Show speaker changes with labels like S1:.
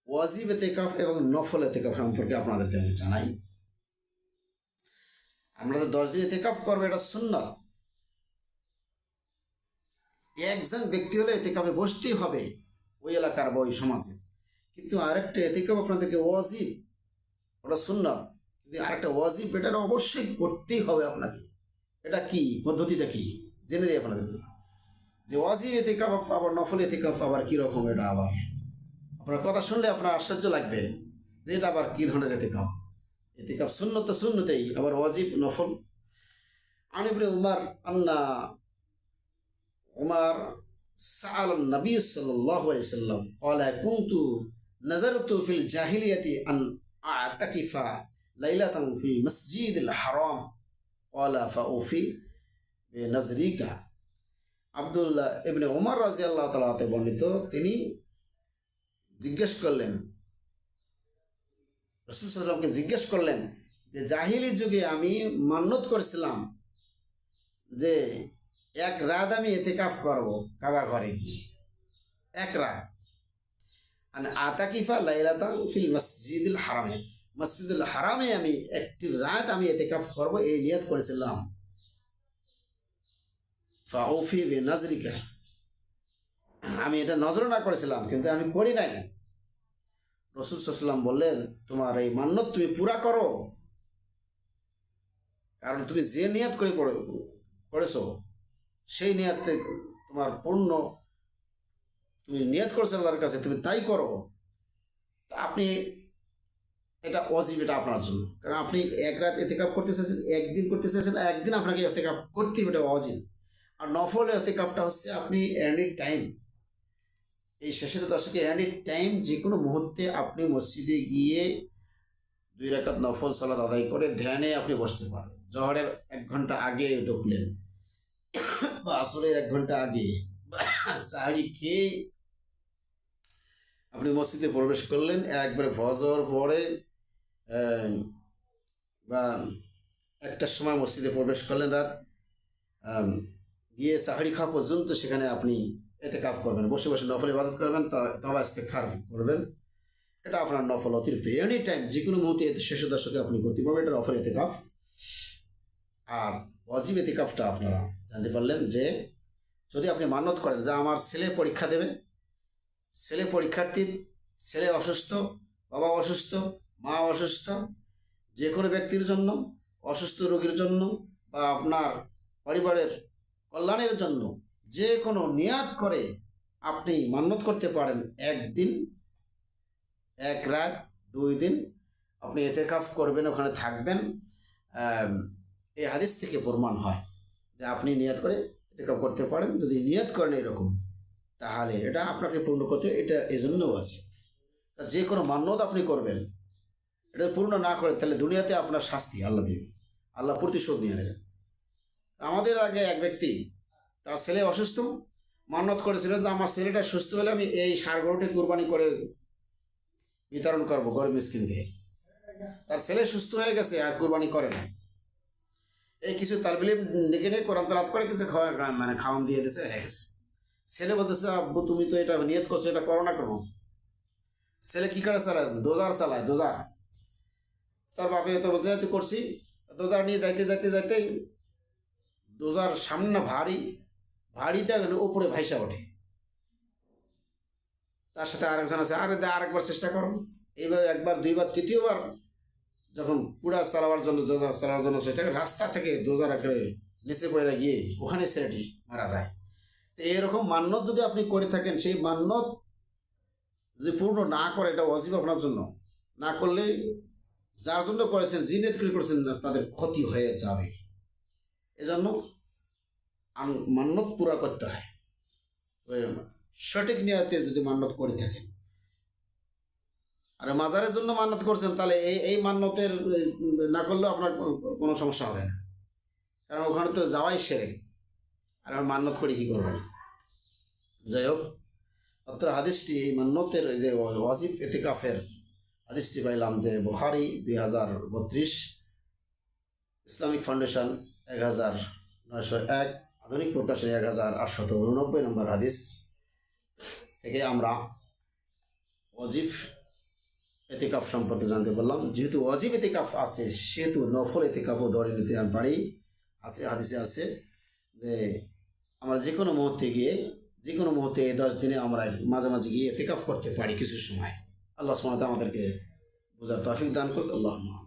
S1: ওয়াজিব এতেকাফ এবং নফল এতেকাফ সম্পর্কে আপনাদেরকে আমি জানাই। আমরা তো 10 দিন এতেকাফ করবো, এটা সুন্নাত। একজন ব্যক্তি হলে এতেকাফে বসতেই হবে ওই এলাকার বা ওই সমাজে। কিন্তু আরেকটা এতেকাফ আপনাদেরকে ওয়াজিব, ওটা সুন্নাত, কিন্তু আরেকটা ওয়াজিব, এটা অবশ্যই করতেই হবে আপনাকে। এটা কি পদ্ধতিটা কি জেনে দিই আপনাদেরকে, যে ওয়াজিব এতেকাফ আবার নফল এতেকাফ আবার কীরকম। এটা আবার আপনার কথা শুনলে আপনার আশ্চর্য লাগবে যে এটা আবার কী ধরনের এতেকাফ। এতেকাফ সুন্নত সুন্নতেই, আবার ওয়াজিব নফল। আন ইবনে উমর আন্না উমর সাআল নবী সাল্লাল্লাহু আলাইহি ওয়াসাল্লাম ক্বালা কুনতু নাযারতু ফিল জাহিলিয়াতি আন আ'তাকিফা লাইলাতান ফিল মসজিদিল হারাম ক্বালা ফাউফি বিনাযরিকা। আব্দুল্লাহ ইবনে উমর রাদিয়াল্লাহু তাআলা হতে বর্ণিত, তিনি জিজ্ঞেস করলেন, রাসূল সাল্লাল্লাহু আলাইহি ওয়াসাল্লামকে জিজ্ঞেস করলেন যে জাহিলি যুগে আমি মান্যত করেছিলাম যে এক রাত আমি এতেকাফ করব কাবা ঘরে গিয়ে, এক রাত। আতাকিফা লাইলাতান ফিল মসজিদিল হারামে, মসজিদুল হারামে আমি একটি রাত আমি এতেকাফ করব, এই নিয়ত করেছিলাম। ফাউফি বিনাযরিকা, আমি এটা নজরনা করেছিলাম কিন্তু আমি করি নাই। রাসূল সাল্লাল্লাহু আলাইহি ওয়াসাল্লাম বললেন, তোমার এই মান্যত তুমি পুরা করো, কারণ তুমি যে নিয়ত করে করেছো সেই নিয়তে তোমার পূর্ণ, তুমি নিয়ত করছো আল্লাহর কাছে, তুমি তাই করো। তা আপনি এটা ওয়াজিব, এটা আপনার জন্য, কারণ আপনি এক রাত এতেকাফ করতে চাইছেন, একদিন করতে চাইছেন, একদিন আপনাকে এতেকাফ করতে হবে, এটা ওয়াজিব। আর নফল এতেকাফটা হচ্ছে আপনি এনি টাইম, এই শেষের দশকে এনি টাইম যে কোনো মুহূর্তে আপনি মসজিদে গিয়ে 2 রাকাত নফল সালাত আদায় করে ধ্যানে আপনি বসতে পারেন। জহরের 1 ঘন্টা আগে ঢুকলেন বা আসরের 1 ঘন্টা আগে সাহারি খেয়ে আপনি মসজিদে প্রবেশ করলেন, একবারে ফজর পরে বা 1টার সময় মসজিদে প্রবেশ করলেন রাত, গিয়ে সাহারি খাওয়া পর্যন্ত সেখানে আপনি এতেকাফ করবেন, বসে বসে নফল ইবাদত করবেন, তওবা ইস্তিগফার করবেন। এটা আপনার নফল অতিরিক্ত এনি টাইম যে কোনো মুহূর্তে শেষ দশকে আপনি করতে পারবেন, এটা নফল এতেকাফ। আর ওয়াজিব এতেকাফটা আপনারা জানতে পারলেন যে যদি আপনি মান্যত করেন যে আমার ছেলে পরীক্ষা দেবে, ছেলে পরীক্ষার্থীর, ছেলে অসুস্থ, বাবা অসুস্থ, মা অসুস্থ, যে কোনো ব্যক্তির জন্য, অসুস্থ রোগীর জন্য বা আপনার পরিবারের কল্যাণের জন্য যে কোনো নিয়াত করে আপনি মান্যত করতে পারেন। 1 দিন, 1 রাত, 2 দিন আপনি এতেকাফ করবেন, ওখানে থাকবেন। এই হাদিস থেকে প্রমাণ হয় যে আপনি নিয়াত করে এতেকাফ করতে পারেন। যদি নিয়াত করেন এরকম, তাহলে এটা আপনাকে পূর্ণ করতে, এটা এজন্যও আছে। যে কোনো মান্যত আপনি করবেন, এটা পূর্ণ না করে তাহলে দুনিয়াতে আপনার শাস্তি আল্লাহ দেবে, আল্লাহ প্রতিশোধ নিয়ে নেবেন। আমাদের আগে এক ব্যক্তি, তার ছেলে অসুস্থ, মান্যত করেছিলেন যে আমার ছেলেটা সুস্থ হলে আমি এই ষাঁড় গরুটি কুরবানি করে বিতরণ করবো গরিব মিসকিনকে। তার ছেলে সুস্থ হয়ে গেছে আর কুরবানি করে না। এই কিছু তালবিলিম ডেকে নিয়ে কোরআন তেলাওয়াত করে কিছু খাওয়ান দিয়ে দিয়েছে, হয়ে গেছে। ছেলে বলতেছে, আব্বু তুমি তো এটা নিয়ত করছো, এটা করো না কেন? ছেলে কি করে চালায়? দোজার চালায়, দোজার। তার বাপে তো বলছে তুই করছি, দোজার নিয়ে যাইতে যাইতে যাইতে দোজার সামনে ভারীটা উপরে ভাইসা ওঠে। তার সাথে আরেকজন আছে, আরেকবার চেষ্টা করো। এইভাবে 1বার 2বার 3য়বার যখন পুরা চালাবার জন্য, দোজার চালাবার জন্য চেষ্টা করে, রাস্তা থেকে দোজার একেবারে নিচে পড়ে গিয়ে ওখানে ছেলেটি মারা যায়। তো এরকম মান্যত যদি আপনি করে থাকেন, সেই মান্যত যদি পূর্ণ না করে, এটা ওয়াজিব আপনার জন্য। না করলে যার জন্য করেছেন, যে নিয়ত করে করেছেন, তাদের ক্ষতি হয়ে যাবে। এজন্য মান্যত পুরা করতে হয়, সঠিক নিয়তে যদি মান্যত করে থাকেন। আর মাজারের জন্য মান্যত করছেন, তাহলে এই মান্যতের না করলেও আপনার কোনো সমস্যা হবে না, কারণ ওখানে তো যাওয়াই সেরে, আর আমার মান্যত করে কী করবেন। যাই হোক, অত্র হাদিসটি, এই মান্যতের যে ওয়াজিব এতেকাফের হাদিসটি পাইলাম যে বুখারী 2032, ইসলামিক ফাউন্ডেশন 1901, আধুনিক প্রকাশে 1889 নম্বর হাদিস থেকে আমরা ওয়াজিব এতেকাফ সম্পর্কে জানতে পারলাম। যেহেতু অজীব এতেকাফ আছে সেহেতু নফল এতেকাফও ধরে নিতে পারি। আছে হাদিসে আছে যে আমরা যে কোনো মুহূর্তে গিয়ে যে কোনো মুহূর্তে এই 10 দিনে আমরা মাঝামাঝি গিয়ে এতেকাফ করতে পারি কিছু সময়। আল্লাহ সুবহানাহু ওয়া তাআলা আমাদেরকে বোঝার তৌফিক দান করুক। আল্লাহুম্মা